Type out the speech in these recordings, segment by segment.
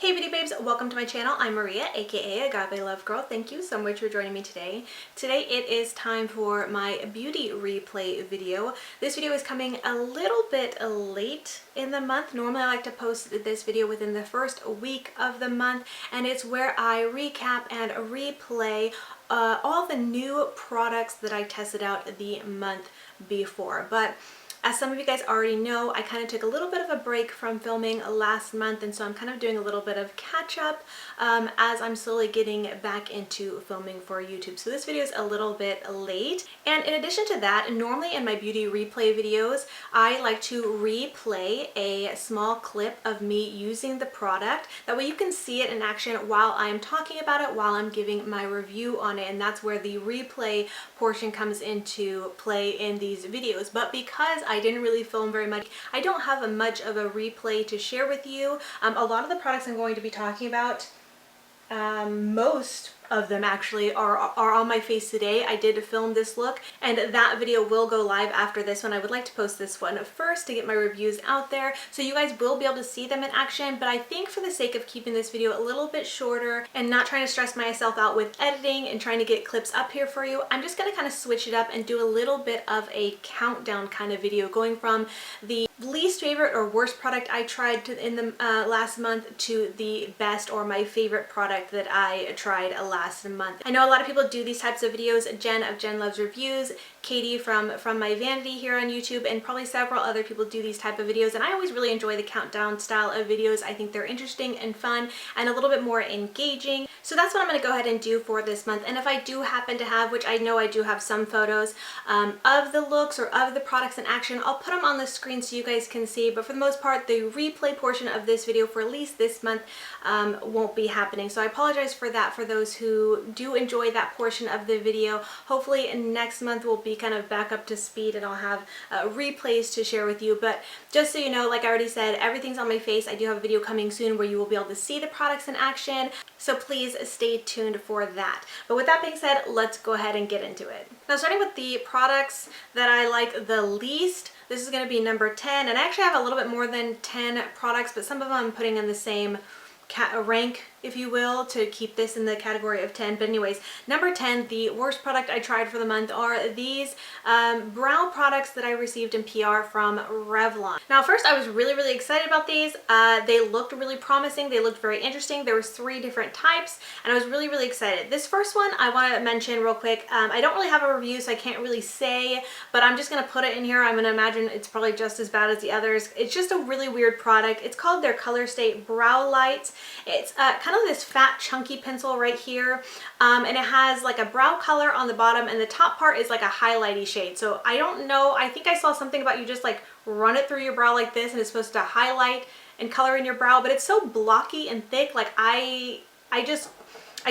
Hey beauty babes, welcome to my channel. I'm Maria, aka Agape Love Girl. Thank you so much for joining me today. Today it is time for my beauty replay video. This video is coming a little bit late in the month. Normally I like to post this video within the first week of the month, and it's where I recap and replay all the new products that I tested out the month before. But as some of you guys already know, I kind of took a little bit of a break from filming last month, and so I'm kind of doing a little bit of catch up as I'm slowly getting back into filming for YouTube. So this video is a little bit late. And in addition to that, normally in my beauty replay videos, I like to replay a small clip of me using the product. That way you can see it in action while I'm talking about it, while I'm giving my review on it, and that's where the replay portion comes into play in these videos. But because I didn't really film very much, I don't have much of a replay to share with you. A lot of the products I'm going to be talking about, most of them actually are on my face today. I did film this look, and that video will go live after this one. I would like to post this one first to get my reviews out there, so you guys will be able to see them in action. But I think for the sake of keeping this video a little bit shorter and not trying to stress myself out with editing and trying to get clips up here for you, I'm just going to kind of switch it up and do a little bit of a countdown kind of video, going from the least favorite or worst product I tried in the last month to the best or my favorite product that I tried last month. I know a lot of people do these types of videos. Jen of Jen Loves Reviews, Katie from My Vanity here on YouTube, and probably several other people do these type of videos, and I always really enjoy the countdown style of videos. I think they're interesting and fun and a little bit more engaging. So that's what I'm going to go ahead and do for this month. And if I do happen to have, which I know I do have some photos of the looks or of the products in action, I'll put them on the screen so you guys can see. But for the most part, the replay portion of this video for at least this month won't be happening. So I apologize for that for those who do enjoy that portion of the video. Hopefully next month we'll be kind of back up to speed and I'll have replays to share with you. But just so you know, like I already said, everything's on my face. I do have a video coming soon where you will be able to see the products in action, so please stay tuned for that. But with that being said, let's go ahead and get into it. Now, starting with the products that I like the least, this is going to be number 10, and I actually have a little bit more than 10 products, but some of them I'm putting in the same rank, if you will, to keep this in the category of 10. But anyways, number 10, the worst product I tried for the month, are these brow products that I received in PR from Revlon. Now, first, I was really excited about these. They looked really promising. They looked very interesting. There was 3 different types, and I was really excited. This first one I want to mention real quick. I don't really have a review, so I can't really say, but I'm just going to put it in here. I'm going to imagine it's probably just as bad as the others. It's just a really weird product. It's called their Color Stay Brow Lights. It's kind of this fat chunky pencil right here, and it has like a brow color on the bottom, and the top part is like a highlighty shade. So I don't know, I think I saw something about you just like run it through your brow like this, and it's supposed to highlight and color in your brow, but it's so blocky and thick. Like I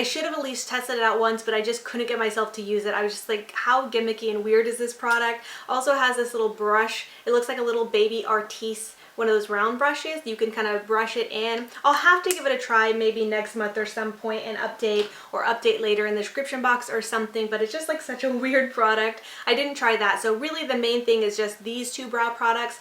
should have at least tested it out once, but I just couldn't get myself to use it. I was just like, how gimmicky and weird is this product? Also has this little brush. It looks like a little baby Artiste, one of those round brushes. You can kind of brush it in. I'll have to give it a try maybe next month or some point and update later in the description box or something, but it's just like such a weird product. I didn't try that. So really the main thing is just these 2 brow products.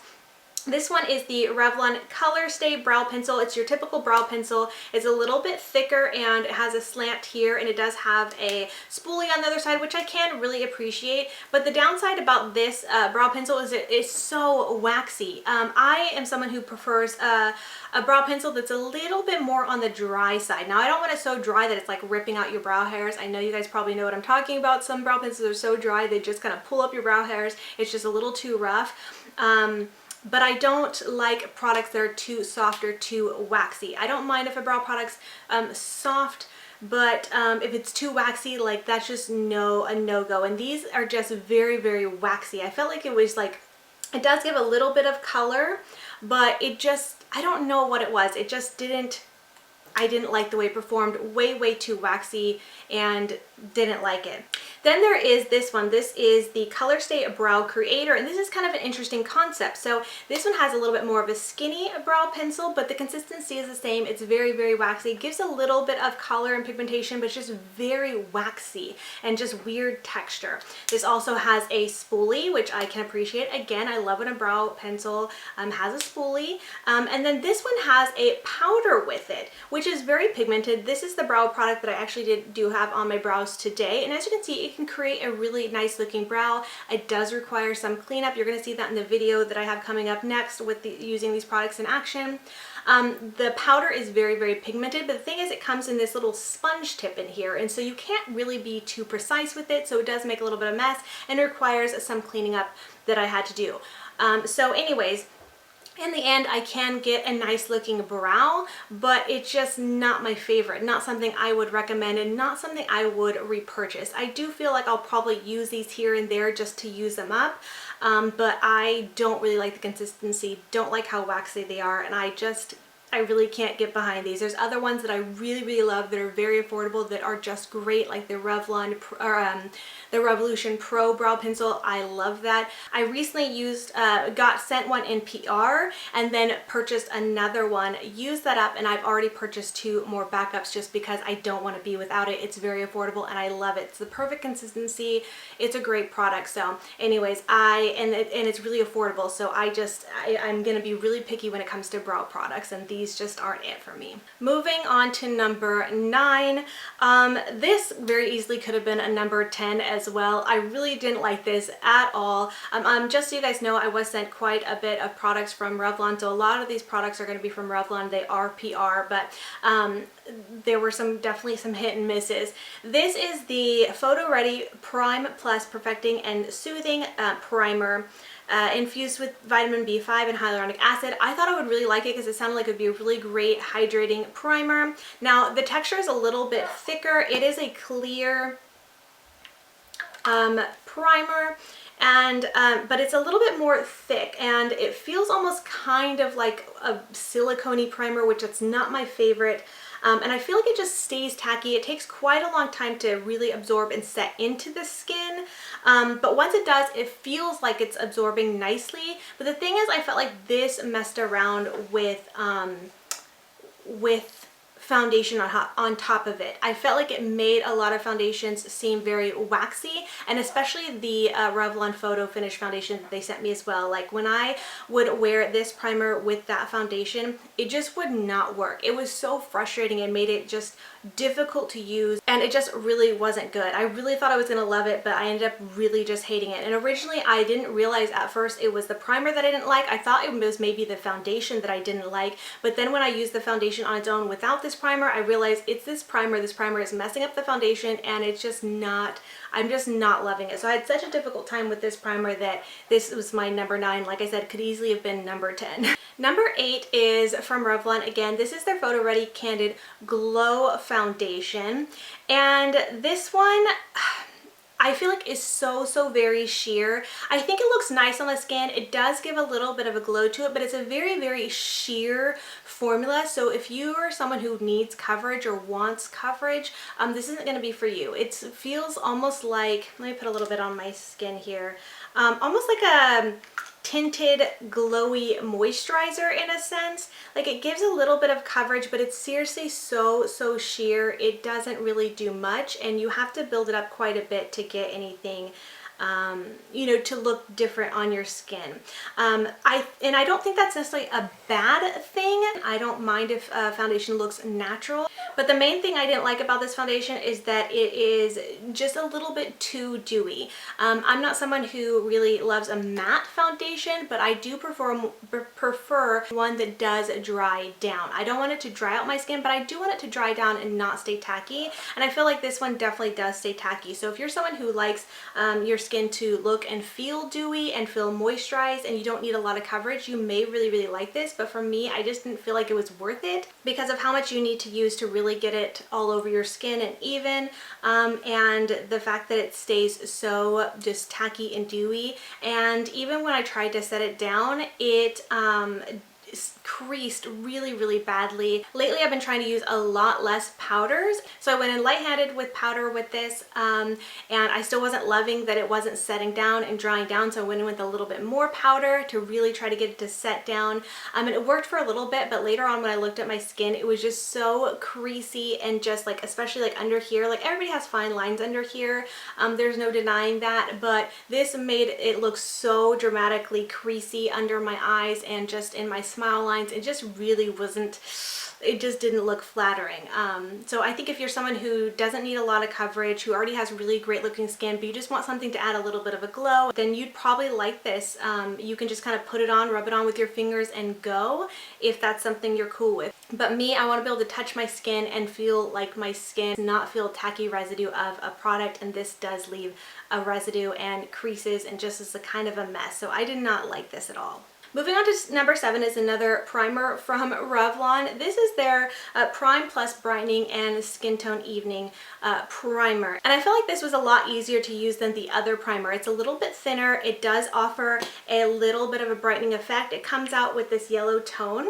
This one is the Revlon Color Stay Brow Pencil. It's your typical brow pencil. It's a little bit thicker and it has a slant here, and it does have a spoolie on the other side, which I can really appreciate. But the downside about this brow pencil is it is so waxy. I am someone who prefers a brow pencil that's a little bit more on the dry side. Now, I don't want it so dry that it's like ripping out your brow hairs. I know you guys probably know what I'm talking about. Some brow pencils are so dry they just kind of pull up your brow hairs. It's just a little too rough. But I don't like products that are too soft or too waxy. I don't mind if a brow product's soft, but if it's too waxy, like that's just a no-go. And these are just very waxy. I felt like it was like, it does give a little bit of color, but it just, I don't know what it was. It just didn't, I didn't like the way it performed. Way too waxy, and didn't like it. Then there is this one. This is the Color Stay Brow Creator, and this is kind of an interesting concept. So this one has a little bit more of a skinny brow pencil, but the consistency is the same. It's very waxy. It gives a little bit of color and pigmentation, but it's just very waxy and just weird texture. This also has a spoolie, which I can appreciate. Again, I love when a brow pencil has a spoolie. And then this one has a powder with it, which which is very pigmented. This is the brow product that I actually do have on my brows today, and as you can see, it can create a really nice looking brow. It does require some cleanup. You're going to see that in the video that I have coming up next with using these products in action. The powder is very, very pigmented, but the thing is it comes in this little sponge tip in here, and so you can't really be too precise with it, so it does make a little bit of mess and requires some cleaning up that I had to do. So anyways, in the end, I can get a nice looking brow, but it's just not my favorite, not something I would recommend, and not something I would repurchase. I do feel like I'll probably use these here and there just to use them up, but I don't really like the consistency, don't like how waxy they are, and I really can't get behind these. There's other ones that I really, really love that are very affordable that are just great, like the Revlon, the Revolution Pro Brow Pencil. I love that. I recently got sent one in PR and then purchased another one, used that up, and I've already purchased 2 more backups just because I don't want to be without it. It's very affordable and I love it. It's the perfect consistency. It's a great product. So anyways, and it's really affordable. So I'm going to be really picky when it comes to brow products, and these just aren't it for me. Moving on to number 9. This very easily could have been a number 10 as well. I really didn't like this at all. Just so you guys know, I was sent quite a bit of products from Revlon, so a lot of these products are going to be from Revlon. They are PR, but there were definitely some hit and misses. This is the Photo Ready Prime Plus Perfecting and Soothing Primer. Infused with vitamin B5 and hyaluronic acid. I thought I would really like it because it sounded like it would be a really great hydrating primer. Now the texture is a little bit thicker. It is a clear primer, and but it's a little bit more thick, and it feels almost kind of like a silicone-y primer, which it's not my favorite. And I feel like it just stays tacky. It takes quite a long time to really absorb and set into the skin. But once it does, it feels like it's absorbing nicely. But the thing is, I felt like this messed around with foundation on top of it. I felt like it made a lot of foundations seem very waxy, and especially the Revlon Photo Finish foundation that they sent me as well. Like when I would wear this primer with that foundation, it just would not work. It was so frustrating. It made it just difficult to use, and it just really wasn't good. I really thought I was gonna love it, but I ended up really just hating it. And originally I didn't realize at first it was the primer that I didn't like. I thought it was maybe the foundation that I didn't like, but then when I used the foundation on its own without this primer, I realized it's this primer. This primer is messing up the foundation, and it's just not, I'm just not loving it. So I had such a difficult time with this primer that this was my number 9. Like I said, could easily have been number 10. Number 8 is from Revlon. Again, this is their Photo Ready Candid Glow Foundation, and this one I feel like is so very sheer. I think it looks nice on the skin. It does give a little bit of a glow to it, but it's a very sheer formula. So if you are someone who needs coverage or wants coverage, this isn't going to be for you. It feels almost like, let me put a little bit on my skin here, almost like a tinted glowy moisturizer in a sense. Like it gives a little bit of coverage, but it's seriously so sheer. It doesn't really do much, and you have to build it up quite a bit to get anything you know, to look different on your skin. I don't think that's necessarily a bad thing. I don't mind if foundation looks natural, but the main thing I didn't like about this foundation is that it is just a little bit too dewy. I'm not someone who really loves a matte foundation, but I do prefer one that does dry down. I don't want it to dry out my skin, but I do want it to dry down and not stay tacky, and I feel like this one definitely does stay tacky. So if you're someone who likes your skin to look and feel dewy and feel moisturized, and you don't need a lot of coverage, you may really like this. But for me, I just didn't feel like it was worth it because of how much you need to use to really get it all over your skin and even, and the fact that it stays so just tacky and dewy. And even when I tried to set it down, it creased really badly. Lately I've been trying to use a lot less powders, so I went in light-handed with powder with this, and I still wasn't loving that it wasn't setting down and drying down, so I went in with a little bit more powder to really try to get it to set down, and it worked for a little bit, but later on when I looked at my skin, it was just so creasy, and just like, especially like under here, like everybody has fine lines under here, there's no denying that, but this made it look so dramatically creasy under my eyes and just in my smile lines. It just really wasn't it just didn't look flattering. So I think if you're someone who doesn't need a lot of coverage, who already has really great looking skin, but you just want something to add a little bit of a glow, then you'd probably like this. You can just kind of put it on, rub it on with your fingers and go, if that's something you're cool with. But me, I want to be able to touch my skin and feel like my skin, not feel tacky residue of a product, and this does leave a residue and creases and just is a kind of a mess. So I did not like this at all. Moving on to number 7 is another primer from Revlon. This is their Prime Plus Brightening and Skin Tone Evening Primer. And I feel like this was a lot easier to use than the other primer. It's a little bit thinner. It does offer a little bit of a brightening effect. It comes out with this yellow tone.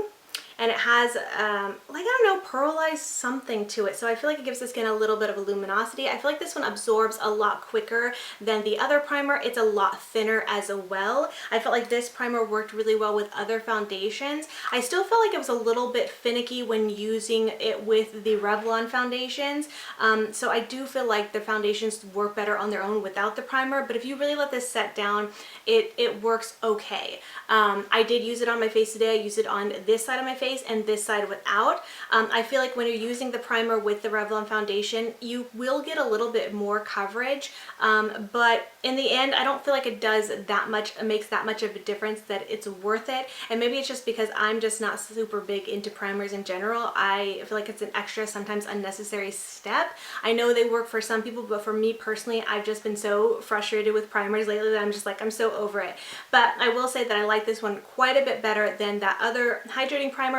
And it has, like, I don't know, pearlized something to it. So I feel like it gives the skin a little bit of a luminosity. I feel like this one absorbs a lot quicker than the other primer. It's a lot thinner as well. I felt like this primer worked really well with other foundations. I still feel like it was a little bit finicky when using it with the Revlon foundations. So I do feel like the foundations work better on their own without the primer. But if you really let this set down, it works okay. I did use it on my face today. I used it on this side of my face and this side without. I feel like when you're using the primer with the Revlon foundation, you will get a little bit more coverage, but in the end, I don't feel like it does that much, it makes that much of a difference that it's worth it. And maybe it's just because I'm just not super big into primers in general. I feel like it's an extra, sometimes unnecessary step. I know they work for some people, but for me personally, I've just been so frustrated with primers lately that I'm just like, I'm so over it. But I will say that I like this one quite a bit better than that other hydrating primer.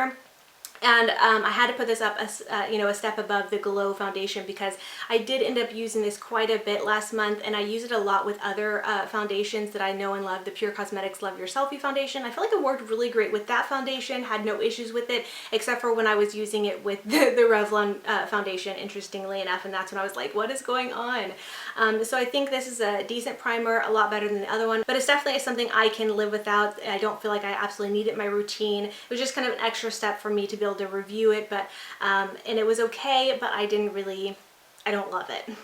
And I had to put this up a step above the Glow foundation because I did end up using this quite a bit last month, and I use it a lot with other foundations that I know and love. The Pure Cosmetics Love Your Selfie foundation. I feel like it worked really great with that foundation, had no issues with it, except for when I was using it with the Revlon foundation, interestingly enough, and that's when I was like, what is going on? So I think this is a decent primer, a lot better than the other one, but it's definitely something I can live without. I don't feel like I absolutely need it in my routine. It was just kind of an extra step for me to be able to review it, but and it was okay, but I don't love it.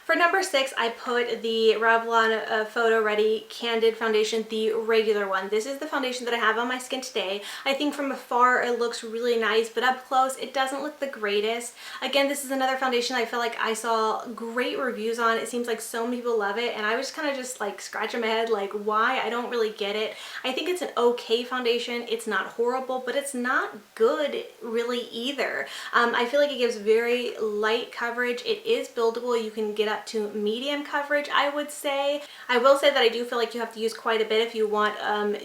For number 6, I put the Revlon Photo Ready Candid Foundation, the regular one. This is the foundation that I have on my skin today. I think from afar it looks really nice, but up close it doesn't look the greatest. Again, this is another foundation I feel like I saw great reviews on. It seems like so many people love it, and I was kind of just like scratching my head like, why? I don't really get it. I think it's an okay foundation. It's not horrible, but it's not good really either. I feel like it gives very light coverage. It is buildable. You can get up to medium coverage, I would say. I will say that I do feel like you have to use quite a bit if you want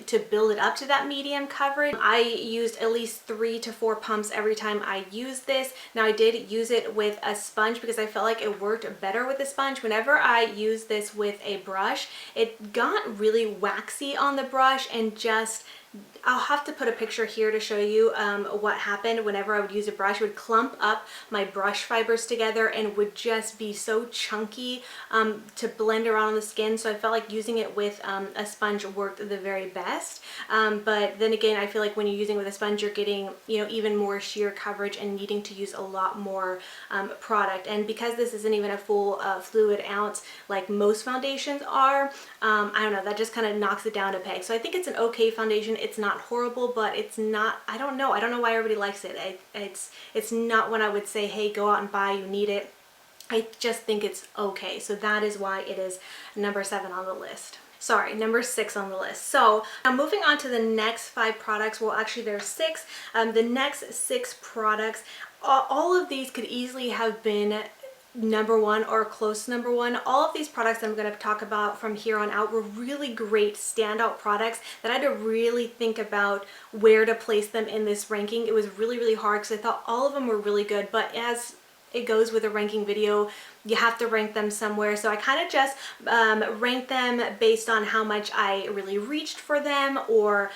to build it up to that medium coverage. I used at least 3 to 4 pumps every time I used this. Now I did use it with a sponge because I felt like it worked better with a sponge. Whenever I used this with a brush, it got really waxy on the brush and just, I'll have to put a picture here to show you what happened whenever I would use a brush. It would clump up my brush fibers together and would just be so chunky to blend around on the skin. So I felt like using it with a sponge worked the very best. But then again, I feel like when you're using it with a sponge, you're getting, you know, even more sheer coverage and needing to use a lot more product. And because this isn't even a full fluid ounce like most foundations are, I don't know, that just kind of knocks it down a peg. So I think it's an okay foundation. It's not horrible, but it's not, I don't know why everybody likes it. It's not one I would say, hey, go out and buy, you need it. I just think it's okay. So that is why it is number 7 on the list. Sorry, number 6 on the list. So I'm moving on to the next 5 products. Well, actually there's 6. The next 6 products, all of these could easily have been number 1 or close to number 1. All of these products that I'm going to talk about from here on out were really great standout products that I had to really think about where to place them in this ranking. It was really, really hard because I thought all of them were really good, but as it goes with a ranking video, you have to rank them somewhere. So I kind of just ranked them based on how much I really reached for them or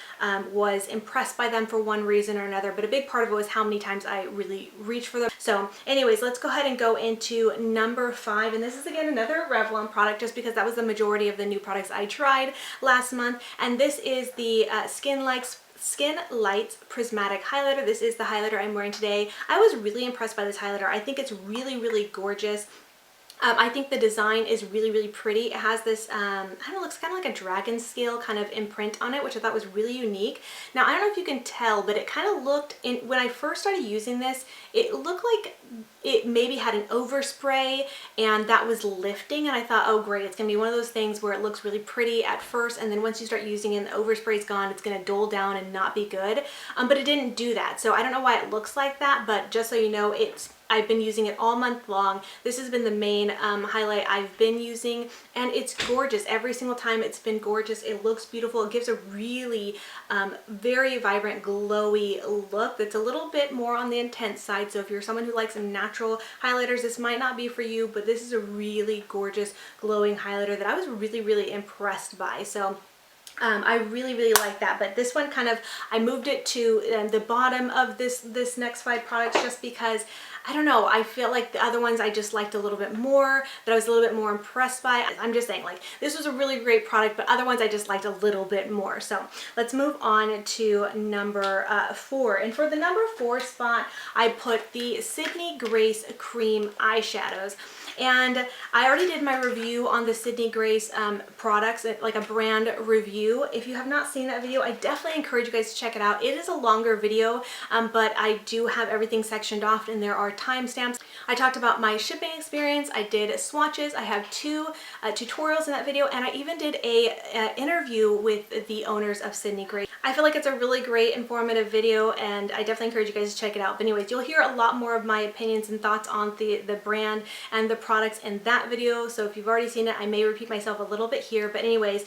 was impressed by them for one reason or another. But a big part of it was how many times I really reached for them. So anyways, let's go ahead and go into number 5. And this is again another Revlon product just because that was the majority of the new products I tried last month. And this is the Skin Lights Prismatic Highlighter. This is the highlighter I'm wearing today. I was really impressed by this highlighter. I think it's really, really gorgeous. I think the design is really, really pretty. It has this, I don't know, looks kind of like a dragon scale kind of imprint on it, which I thought was really unique. Now, I don't know if you can tell, but it kind of looked, when I first started using this, it looked like it maybe had an overspray and that was lifting, and I thought, oh great, it's gonna be one of those things where it looks really pretty at first, and then once you start using it and the overspray's gone, it's gonna dull down and not be good. But it didn't do that, so I don't know why it looks like that, but just so you know, I've been using it all month long. This has been the main highlight I've been using, and it's gorgeous. Every single time it's been gorgeous. It looks beautiful. It gives a really very vibrant, glowy look that's a little bit more on the intense side. So if you're someone who likes some natural highlighters, this might not be for you, but this is a really gorgeous, glowing highlighter that I was really, really impressed by. So I really, really like that. But this one kind of, I moved it to the bottom of this next 5 products just because, I don't know, I feel like the other ones I just liked a little bit more, that I was a little bit more impressed by. I'm just saying, like, this was a really great product, but other ones I just liked a little bit more. So let's move on to number 4. And for the number 4 spot, I put the Sydney Grace Cream Eyeshadows. And I already did my review on the Sydney Grace products, like a brand review. If you have not seen that video, I definitely encourage you guys to check it out. It is a longer video, but I do have everything sectioned off and there are timestamps. I talked about my shipping experience. I did swatches. I have 2 tutorials in that video, and I even did a interview with the owners of Sydney Grace. I feel like it's a really great informative video, and I definitely encourage you guys to check it out. But anyways, you'll hear a lot more of my opinions and thoughts on the brand and the products in that video. So if you've already seen it, I may repeat myself a little bit here. But anyways,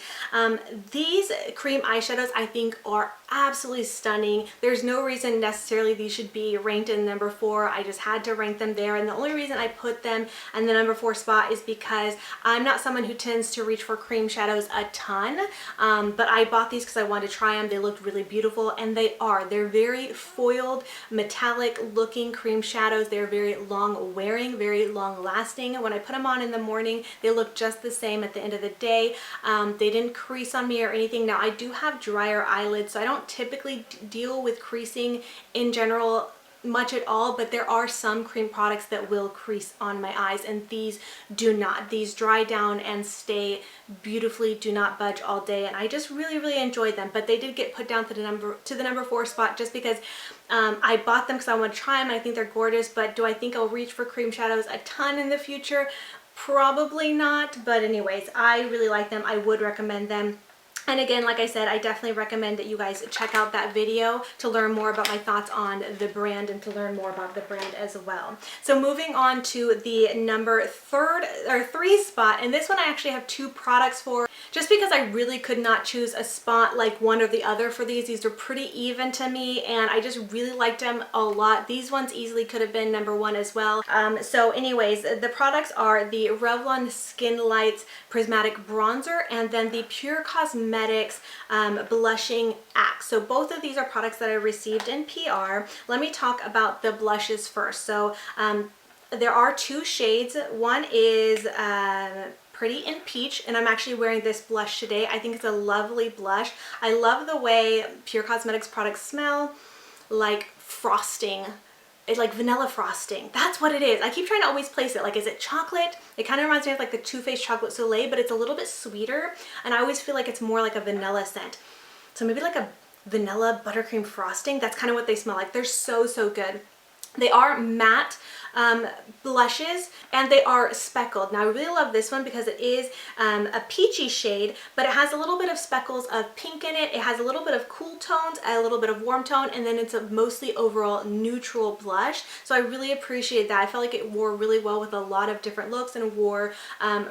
these cream eyeshadows I think are absolutely stunning. There's no reason necessarily these should be ranked in number 4. I just had to rank them there, and the only reason I put them in the number 4 spot is because I'm not someone who tends to reach for cream shadows a ton, but I bought these because I wanted to try them. They looked really beautiful, and they're very foiled, metallic looking cream shadows. They're very long wearing, very long lasting. When I put them on in the morning, they look just the same at the end of the day. They didn't crease on me or anything. Now, I do have drier eyelids, so I don't typically deal with creasing in general much at all, but there are some cream products that will crease on my eyes, and these do not. These dry down and stay beautifully, do not budge all day, and I just really, really enjoyed them. But they did get put down to the number 4 spot just because I bought them because I want to try them. I think they're gorgeous, but do I think I'll reach for cream shadows a ton in the future? Probably not, but anyways, I really like them. I would recommend them. And again, like I said, I definitely recommend that you guys check out that video to learn more about my thoughts on the brand and to learn more about the brand as well. So moving on to the number 3 spot, and this one I actually have 2 products for, just because I really could not choose a spot like one or the other for these. These are pretty even to me, and I just really liked them a lot. These ones easily could have been number 1 as well. So anyways, the products are the Revlon Skin Lights Prismatic Bronzer and then the Pure Cosmetics Blushing Axe. So both of these are products that I received in PR. Let me talk about the blushes first. So there are 2 shades. One is Pretty in Peach, and I'm actually wearing this blush today. I think it's a lovely blush. I love the way Pure Cosmetics products smell like frosting. It's like vanilla frosting. That's what it is. I keep trying to always place it. Like, is it chocolate? It kind of reminds me of like the Too Faced Chocolate Soleil, but it's a little bit sweeter, and I always feel like it's more like a vanilla scent. So maybe like a vanilla buttercream frosting. That's kind of what they smell like. They're so, so good. They are matte blushes, and they are speckled. Now I really love this one because it is a peachy shade, but it has a little bit of speckles of pink in it. It has a little bit of cool tones, a little bit of warm tone, and then it's a mostly overall neutral blush. So I really appreciate that. I felt like it wore really well with a lot of different looks and wore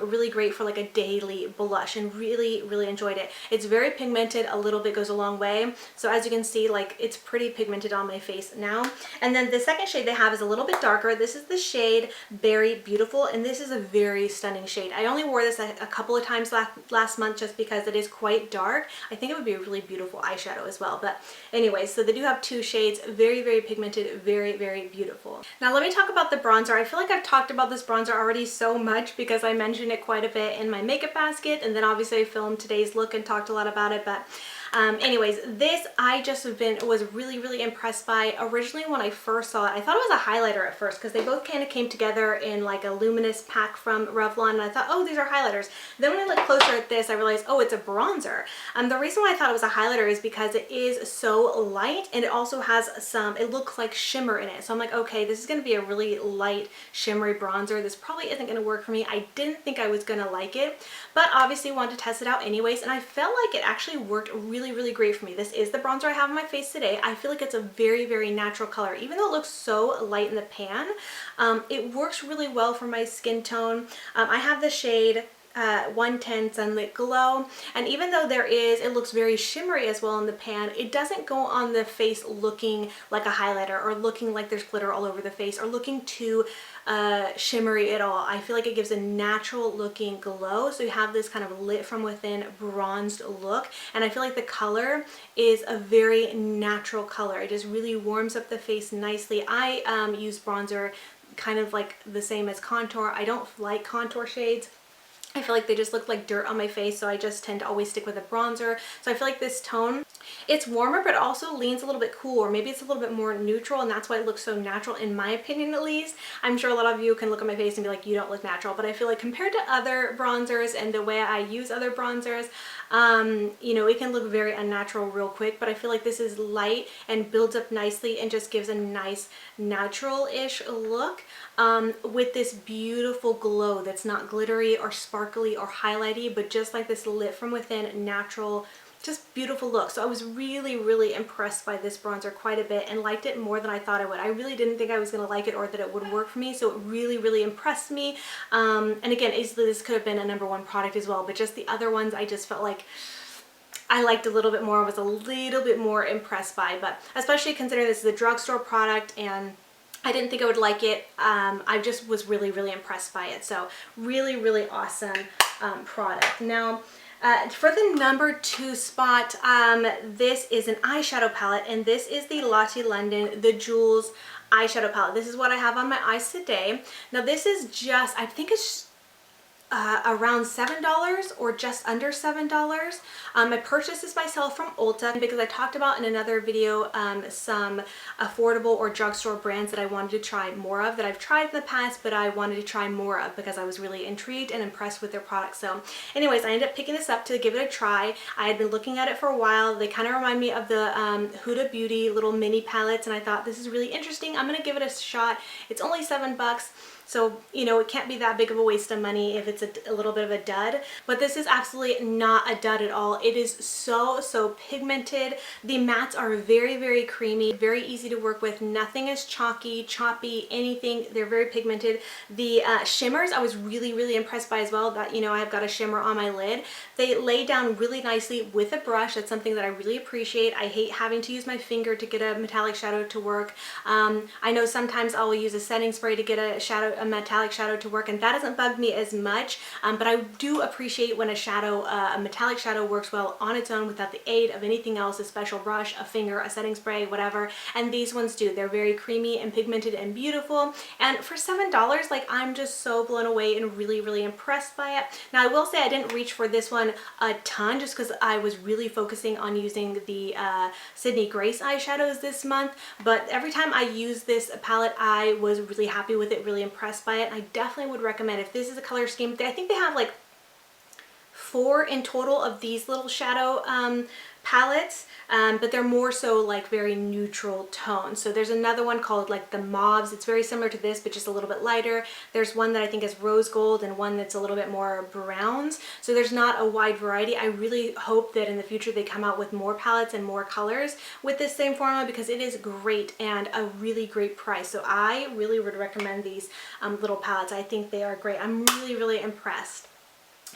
really great for like a daily blush, and really, really enjoyed it. It's very pigmented. A little bit goes a long way. So as you can see, like, it's pretty pigmented on my face now. And then the second shade they have is a little bit darker. This is the shade Berry Beautiful, and this is a very stunning shade. I only wore this a couple of times last month just because it is quite dark. I think it would be a really beautiful eyeshadow as well. But anyways, so they do have 2 shades, very, very pigmented, very, very beautiful. Now let me talk about the bronzer. I feel like I've talked about this bronzer already so much because I mentioned it quite a bit in my makeup basket, and then obviously I filmed today's look and talked a lot about it. But Anyways, this I just was really impressed by. Originally when I first saw it, I thought it was a highlighter at first because they both kind of came together in like a luminous pack from Revlon, and I thought, oh, these are highlighters. Then when I looked closer at this, I realized, oh, it's a bronzer. The reason why I thought it was a highlighter is because it is so light, and it also has some, it looks like shimmer in it. So I'm like, okay, this is going to be a really light shimmery bronzer. This probably isn't going to work for me. I didn't think I was going to like it, but obviously wanted to test it out anyways, and I felt like it actually worked really great for me. This is the bronzer I have on my face today. I feel like it's a very natural color. Even though it looks so light in the pan, it works really well for my skin tone. I have the shade 110 Sunlit Glow, and even though it looks very shimmery as well in the pan, it doesn't go on the face looking like a highlighter or looking like there's glitter all over the face or looking too shimmery at all. I feel like it gives a natural looking glow, so you have this kind of lit from within bronzed look, and I feel like the color is a very natural color. It just really warms up the face nicely. I use bronzer kind of like the same as contour. I don't like contour shades. I feel like they just look like dirt on my face, so I just tend to always stick with a bronzer. So I feel like this tone, it's warmer, but also leans a little bit cool, or maybe it's a little bit more neutral, and that's why it looks so natural, in my opinion at least. I'm sure a lot of you can look at my face and be like, you don't look natural, but I feel like compared to other bronzers and the way I use other bronzers, you know, it can look very unnatural real quick, but I feel like this is light and builds up nicely and just gives a nice natural-ish look with this beautiful glow that's not glittery or sparkly or highlighty, but just like this lit from within natural, just beautiful look. So I was really impressed by this bronzer quite a bit and liked it more than I thought I would. I really didn't think I was going to like it or that it would work for me, so it really impressed me. And again, easily this could have been a #1 product as well, but just the other ones I just felt like I liked a little bit more, was a little bit more impressed by, but especially considering this is a drugstore product and I didn't think I would like it. I just was really impressed by it. So really awesome product. Now, for the #2 spot, this is an eyeshadow palette, and this is the Lotte London The Jewels eyeshadow palette. This is what I have on my eyes today. Now this is just, I think it's around $7 or just under $7. I purchased this myself from Ulta because I talked about in another video some affordable or drugstore brands that I wanted to try more of, that I've tried in the past but I wanted to try more of because I was really intrigued and impressed with their products. So anyways, I ended up picking this up to give it a try. I had been looking at it for a while. They kind of remind me of the Huda Beauty little mini palettes, and I thought this is really interesting. I'm gonna give it a shot. It's only $7. So, you know, it can't be that big of a waste of money if it's a little bit of a dud. But this is absolutely not a dud at all. It is so pigmented. The mattes are very creamy, very easy to work with. Nothing is chalky, choppy, anything. They're very pigmented. The shimmers I was really impressed by as well. That, you know, I've got a shimmer on my lid. They lay down really nicely with a brush. That's something that I really appreciate. I hate having to use my finger to get a metallic shadow to work. I know sometimes I will use a setting spray to get a metallic shadow to work, and that doesn't bug me as much, but I do appreciate when a metallic shadow works well on its own without the aid of anything else, a special brush, a finger, a setting spray, whatever, and these ones do. They're very creamy and pigmented and beautiful, and for $7, like, I'm just so blown away and really impressed by it. Now I will say I didn't reach for this one a ton just because I was really focusing on using the Sydney Grace eyeshadows this month, but every time I use this palette I was really happy with it, really impressed by it. I definitely would recommend, if this is a color scheme, I think they have like 4 in total of these little shadow palettes, but they're more so like very neutral tones. So there's another one called like the Mauves. It's very similar to this but just a little bit lighter. There's one that I think is rose gold and one that's a little bit more browns. So there's not a wide variety. I really hope that in the future they come out with more palettes and more colors with this same formula because it is great and a really great price. So I really would recommend these little palettes. I think they are great. I'm really impressed.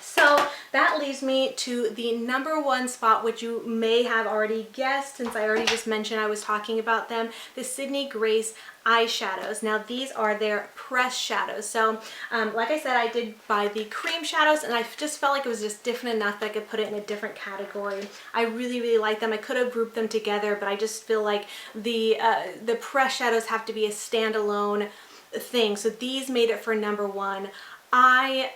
So that leaves me to the #1 spot, which you may have already guessed since I already just mentioned I was talking about them, the Sydney Grace eyeshadows. Now these are their pressed shadows. So like I said, I did buy the cream shadows and I just felt like it was just different enough that I could put it in a different category. I really like them. I could have grouped them together, but I just feel like the pressed shadows have to be a standalone thing. So these made it for #1. I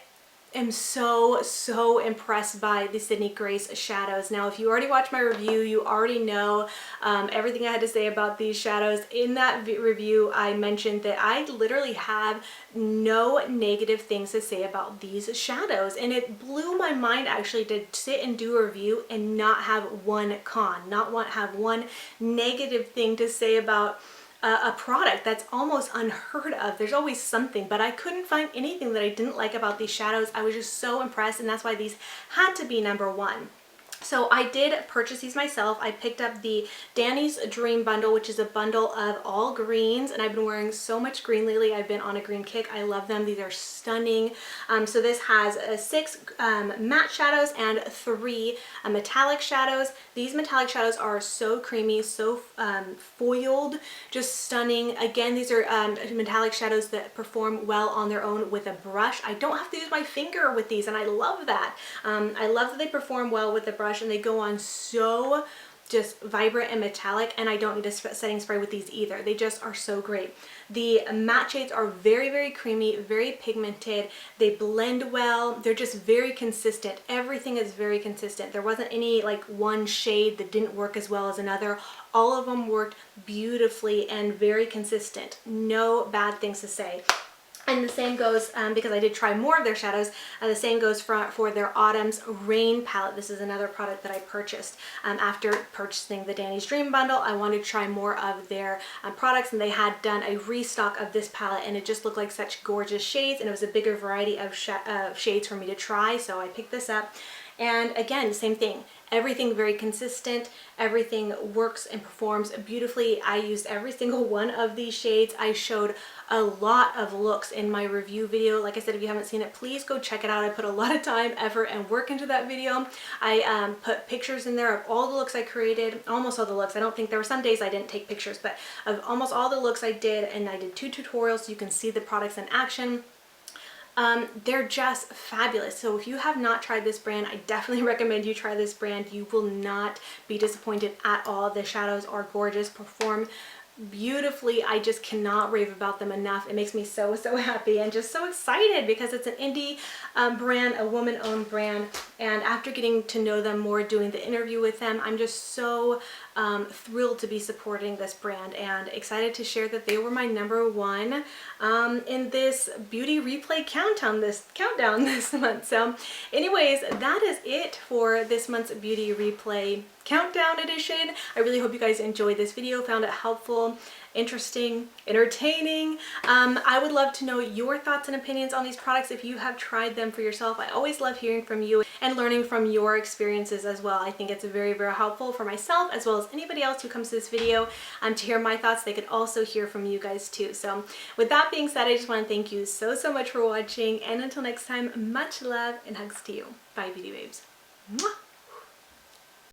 am so impressed by the Sydney Grace shadows. Now, if you already watched my review, you already know everything I had to say about these shadows. In that review, I mentioned that I literally have no negative things to say about these shadows, and it blew my mind actually to sit and do a review and not have one con, have one negative thing to say about a product. That's almost unheard of. There's always something, but I couldn't find anything that I didn't like about these shadows. I was just so impressed, and that's why these had to be number one. So I did purchase these myself. I picked up the Danny's Dream Bundle, which is a bundle of all greens, and I've been wearing so much green lately. I've been on a green kick. I love them. These are stunning. So this has 6 matte shadows and 3 metallic shadows. These metallic shadows are so creamy, so foiled, just stunning. Again, these are metallic shadows that perform well on their own with a brush. I don't have to use my finger with these, and I love that. I love that they perform well with the brush, and they go on so just vibrant and metallic, and I don't need a setting spray with these either. They just are so great. The matte shades are very creamy, very pigmented. They blend well. They're just very consistent. Everything is very consistent. There wasn't any like one shade that didn't work as well as another. All of them worked beautifully and very consistent. No bad things to say. And the same goes, because I did try more of their shadows, the same goes for their Autumn's Rain palette. This is another product that I purchased. After purchasing the Danny's Dream Bundle, I wanted to try more of their products, and they had done a restock of this palette, and it just looked like such gorgeous shades, and it was a bigger variety of shades for me to try, so I picked this up. And again, same thing. Everything very consistent. Everything works and performs beautifully. I used every single one of these shades. I showed a lot of looks in my review video. Like I said, if you haven't seen it, please go check it out. I put a lot of time, effort, and work into that video. I put pictures in there of all the looks I created, almost all the looks. I don't think there were some days I didn't take pictures, but of almost all the looks I did, and I did 2 tutorials so you can see the products in action. They're just fabulous. So if you have not tried this brand, I definitely recommend you try this brand. You will not be disappointed at all. The shadows are gorgeous, perform beautifully. I just cannot rave about them enough. It makes me so happy and just so excited because it's an indie brand, a woman-owned brand, and after getting to know them more, doing the interview with them, I'm just so thrilled to be supporting this brand and excited to share that they were my number one in this beauty replay countdown this month. So anyways, that is it for this month's beauty replay countdown edition. I really hope you guys enjoyed this video, found it helpful, interesting, entertaining. I would love to know your thoughts and opinions on these products if you have tried them for yourself. I always love hearing from you and learning from your experiences as well. I think it's very helpful for myself as well as anybody else who comes to this video to hear my thoughts. They could also hear from you guys too. So with that being said, I just want to thank you so much for watching, and until next time, much love and hugs to you. Bye, beauty babes. Mwah!